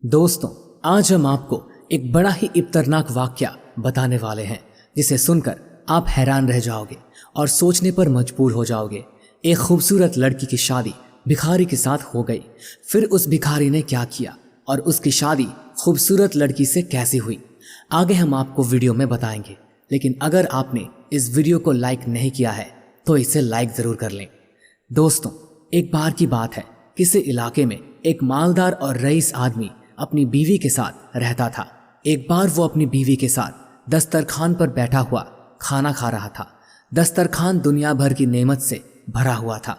دوستوں، آج ہم آپ کو ایک بڑا ہی ابترناک واقعہ بتانے والے ہیں جسے سن کر آپ حیران رہ جاؤ گے اور سوچنے پر مجبور ہو جاؤ گے۔ ایک خوبصورت لڑکی کی شادی بھکاری کے ساتھ ہو گئی۔ پھر اس بھکاری نے کیا کیا اور اس کی شادی خوبصورت لڑکی سے کیسی ہوئی، آگے ہم آپ کو ویڈیو میں بتائیں گے۔ لیکن اگر آپ نے اس ویڈیو کو لائک نہیں کیا ہے تو اسے لائک ضرور کر لیں۔ دوستوں، ایک بار کی بات ہے، کسی علاقے میں ایک مالدار اور رئیس آدمی اپنی بیوی کے ساتھ رہتا تھا۔ ایک بار وہ اپنی بیوی کے ساتھ دسترخوان پر بیٹھا ہوا کھانا کھا رہا تھا۔ دسترخوان دنیا بھر کی نعمت سے بھرا ہوا تھا۔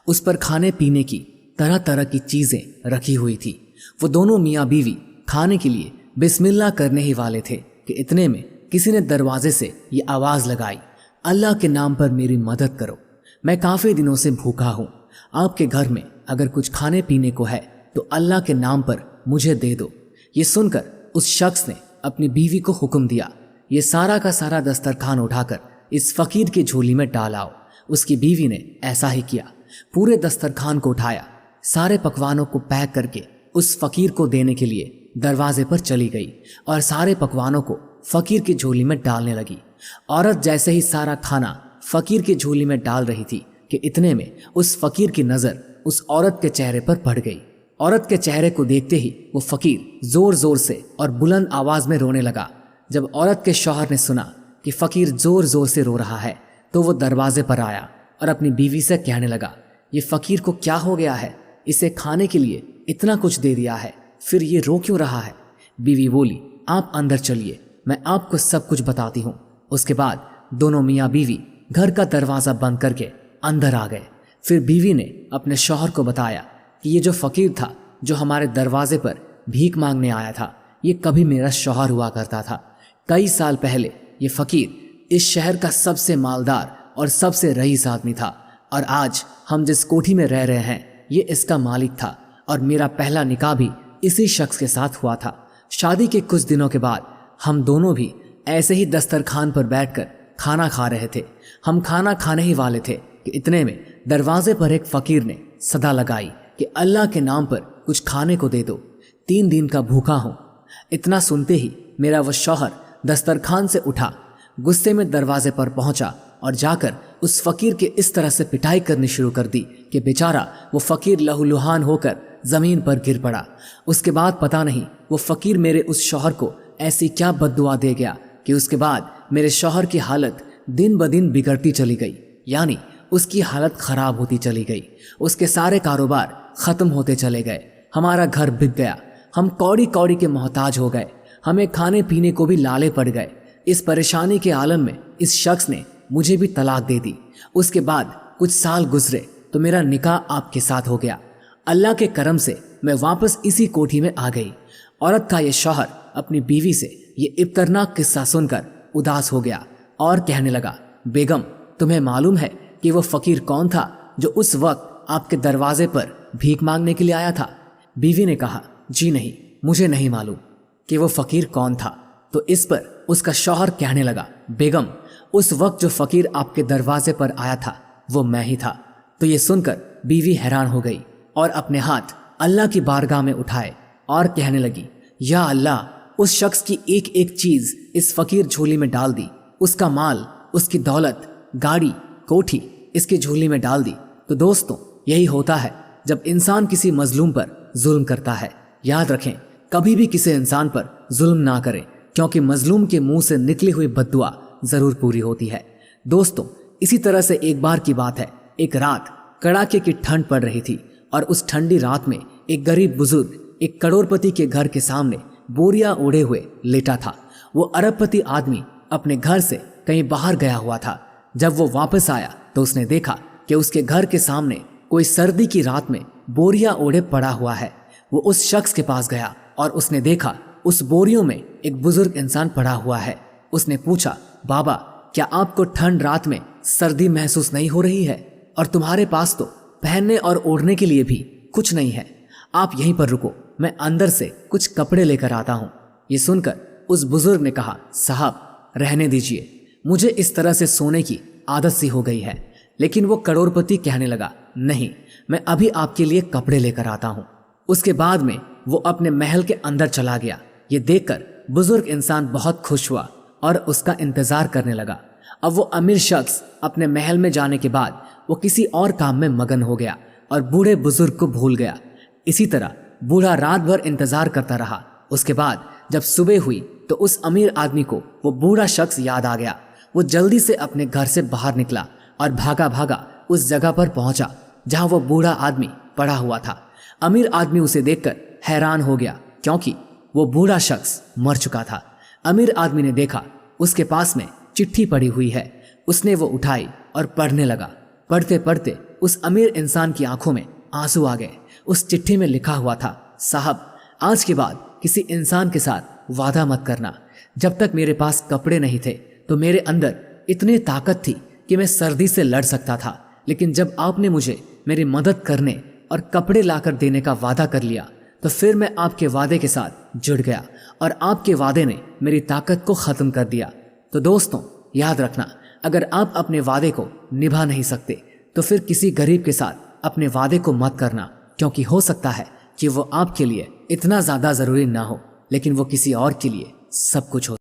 اس پر کھانے پینے کی طرح طرح کی چیزیں رکھی ہوئی تھی۔ وہ دونوں میاں بیوی کھانے کے لیے بسم اللہ کرنے ہی والے تھے کہ اتنے میں کسی نے دروازے سے یہ آواز لگائی، اللہ کے نام پر میری مدد کرو، میں کافی دنوں سے بھوکا ہوں۔ آپ کے گھر میں اگر کچھ کھانے پینے کو ہے تو اللہ کے نام پر مجھے دے دو۔ یہ سن کر اس شخص نے اپنی بیوی کو حکم دیا، یہ سارا کا سارا دسترخوان اٹھا کر اس فقیر کی جھولی میں ڈال آؤ۔ اس کی بیوی نے ایسا ہی کیا، پورے دسترخوان کو اٹھایا، سارے پکوانوں کو پیک کر کے اس فقیر کو دینے کے لیے دروازے پر چلی گئی اور سارے پکوانوں کو فقیر کی جھولی میں ڈالنے لگی۔ عورت جیسے ہی سارا کھانا فقیر کی جھولی میں ڈال رہی تھی کہ اتنے میں اس فقیر کی نظر اس عورت کے چہرے پر پڑ گئی۔ عورت کے چہرے کو دیکھتے ہی وہ فقیر زور زور سے اور بلند آواز میں رونے لگا۔ جب عورت کے شوہر نے سنا کہ فقیر زور زور سے رو رہا ہے تو وہ دروازے پر آیا اور اپنی بیوی سے کہنے لگا، یہ فقیر کو کیا ہو گیا ہے؟ اسے کھانے کے لیے اتنا کچھ دے دیا ہے، پھر یہ رو کیوں رہا ہے؟ بیوی بولی، آپ اندر چلیے، میں آپ کو سب کچھ بتاتی ہوں۔ اس کے بعد دونوں میاں بیوی گھر کا دروازہ بند کر کے اندر آ گئے۔ پھر بیوی نے اپنے شوہر کو بتایا کہ یہ جو فقیر تھا جو ہمارے دروازے پر بھیک مانگنے آیا تھا، یہ کبھی میرا شوہر ہوا کرتا تھا۔ کئی سال پہلے یہ فقیر اس شہر کا سب سے مالدار اور سب سے رئیس آدمی تھا، اور آج ہم جس کوٹھی میں رہ رہے ہیں یہ اس کا مالک تھا، اور میرا پہلا نکاح بھی اسی شخص کے ساتھ ہوا تھا۔ شادی کے کچھ دنوں کے بعد ہم دونوں بھی ایسے ہی دسترخوان پر بیٹھ کر کھانا کھا رہے تھے۔ ہم کھانا کھانے ہی والے تھے کہ اتنے میں دروازے پر ایک فقیر نے صدا لگائی کہ اللہ کے نام پر کچھ کھانے کو دے دو، 3 دن کا بھوکا ہوں۔ اتنا سنتے ہی میرا وہ شوہر دسترخوان سے اٹھا، غصے میں دروازے پر پہنچا اور جا کر اس فقیر کے اس طرح سے پٹائی کرنی شروع کر دی کہ بیچارہ وہ فقیر لہولہان ہو کر زمین پر گر پڑا۔ اس کے بعد پتہ نہیں وہ فقیر میرے اس شوہر کو ایسی کیا بد دعا دے گیا کہ اس کے بعد میرے شوہر کی حالت دن بدن بگڑتی چلی گئی، یعنی اس کی حالت خراب ہوتی چلی گئی۔ اس کے سارے کاروبار ختم ہوتے چلے گئے، ہمارا گھر بک گیا، ہم کوڑی کوڑی کے محتاج ہو گئے، ہمیں کھانے پینے کو بھی لالے پڑ گئے۔ اس پریشانی کے عالم میں اس شخص نے مجھے بھی طلاق دے دی۔ اس کے بعد کچھ سال گزرے تو میرا نکاح آپ کے ساتھ ہو گیا۔ اللہ کے کرم سے میں واپس اسی کوٹھی میں آ گئی۔ عورت کا یہ شوہر اپنی بیوی سے یہ ابترناک قصہ سن کر اداس ہو گیا اور کہنے لگا، بیگم تمہیں معلوم ہے کہ وہ فقیر کون تھا جو اس وقت آپ کے دروازے پر بھیک مانگنے کے لیے آیا تھا؟ بیوی نے کہا، جی نہیں، مجھے نہیں معلوم کہ وہ فقیر کون تھا۔ تو اس پر اس کا شوہر کہنے لگا، بیگم اس وقت جو فقیر آپ کے دروازے پر آیا تھا وہ میں ہی تھا۔ تو یہ سن کر بیوی حیران ہو گئی اور اپنے ہاتھ اللہ کی بارگاہ میں اٹھائے اور کہنے لگی، یا اللہ، اس شخص کی ایک ایک چیز اس فقیر جھولی میں ڈال دی، اس کا مال، اس کی دولت، گاڑی، کوٹھی اس کی جھولی میں ڈال دی۔ تو دوستوں، یہی ہوتا ہے جب انسان کسی مظلوم پر ظلم کرتا ہے۔ یاد رکھیں، کبھی بھی کسی انسان پر ظلم نہ کریں، کیونکہ مظلوم کے منہ سے نکلی ہوئی بد دعا ضرور پوری ہوتی ہے۔ دوستوں، اسی طرح سے ایک بار کی بات ہے، ایک رات کڑاکے کی ٹھنڈ پڑ رہی تھی، اور اس ٹھنڈی رات میں ایک غریب بزرگ ایک کروڑ پتی کے گھر کے سامنے بوریا اوڑھے ہوئے لیٹا تھا۔ وہ ارب پتی آدمی اپنے گھر سے کہیں باہر گیا ہوا تھا۔ جب وہ واپس آیا تو اس نے دیکھا کہ اس کے گھر کے سامنے کوئی سردی کی رات میں بوریا اوڑھے پڑا ہوا ہے۔ وہ اس شخص کے پاس گیا اور اس نے دیکھا اس بوریوں میں ایک بزرگ انسان پڑا ہوا ہے۔ اس نے پوچھا، بابا کیا آپ کو ٹھنڈ رات میں سردی محسوس نہیں ہو رہی ہے؟ اور تمہارے پاس تو پہننے اور اوڑھنے کے لیے بھی کچھ نہیں ہے، آپ یہیں پر رکو، میں اندر سے کچھ کپڑے لے کر آتا ہوں۔ یہ سن کر اس بزرگ نے کہا، صاحب رہنے دیجئے، مجھے اس طرح سے سونے کی عادت سی ہو گئی ہے۔ لیکن وہ کروڑ پتی کہنے لگا، نہیں، میں ابھی آپ کے لیے کپڑے لے کر آتا ہوں۔ اس کے بعد میں وہ اپنے محل کے اندر چلا گیا۔ یہ دیکھ کر بزرگ انسان بہت خوش ہوا اور اس کا انتظار کرنے لگا۔ اب وہ امیر شخص اپنے محل میں جانے کے بعد وہ کسی اور کام میں مگن ہو گیا اور بوڑھے بزرگ کو بھول گیا۔ اسی طرح بوڑھا رات بھر انتظار کرتا رہا۔ اس کے بعد جب صبح ہوئی تو اس امیر آدمی کو وہ بوڑھا شخص یاد آ گیا۔ وہ جلدی سے اپنے گھر سے باہر نکلا اور بھاگا بھاگا اس جگہ پر پہنچا جہاں وہ بوڑھا آدمی پڑا ہوا تھا۔ امیر آدمی اسے دیکھ کر حیران ہو گیا کیونکہ وہ بوڑھا شخص مر چکا تھا۔ امیر آدمی نے دیکھا اس کے پاس میں چٹھی پڑی ہوئی ہے۔ اس نے وہ اٹھائی اور پڑھنے لگا۔ پڑھتے پڑھتے اس امیر انسان کی آنکھوں میں آنسو آ گئے۔ اس چٹھی میں لکھا ہوا تھا، صاحب آج کے بعد کسی انسان کے ساتھ وعدہ مت کرنا۔ جب تک میرے پاس کپڑے نہیں تھے تو میرے اندر اتنی طاقت تھی کہ میں سردی سے لڑ سکتا تھا، لیکن جب آپ نے مجھے میری مدد کرنے اور کپڑے لا کر دینے کا وعدہ کر لیا تو پھر میں آپ کے وعدے کے ساتھ جڑ گیا اور آپ کے وعدے نے میری طاقت کو ختم کر دیا۔ تو دوستوں یاد رکھنا، اگر آپ اپنے وعدے کو نبھا نہیں سکتے تو پھر کسی غریب کے ساتھ اپنے وعدے کو مت کرنا، کیونکہ ہو سکتا ہے کہ وہ آپ کے لیے اتنا زیادہ ضروری نہ ہو لیکن وہ کسی اور کے لیے سب کچھ ہو۔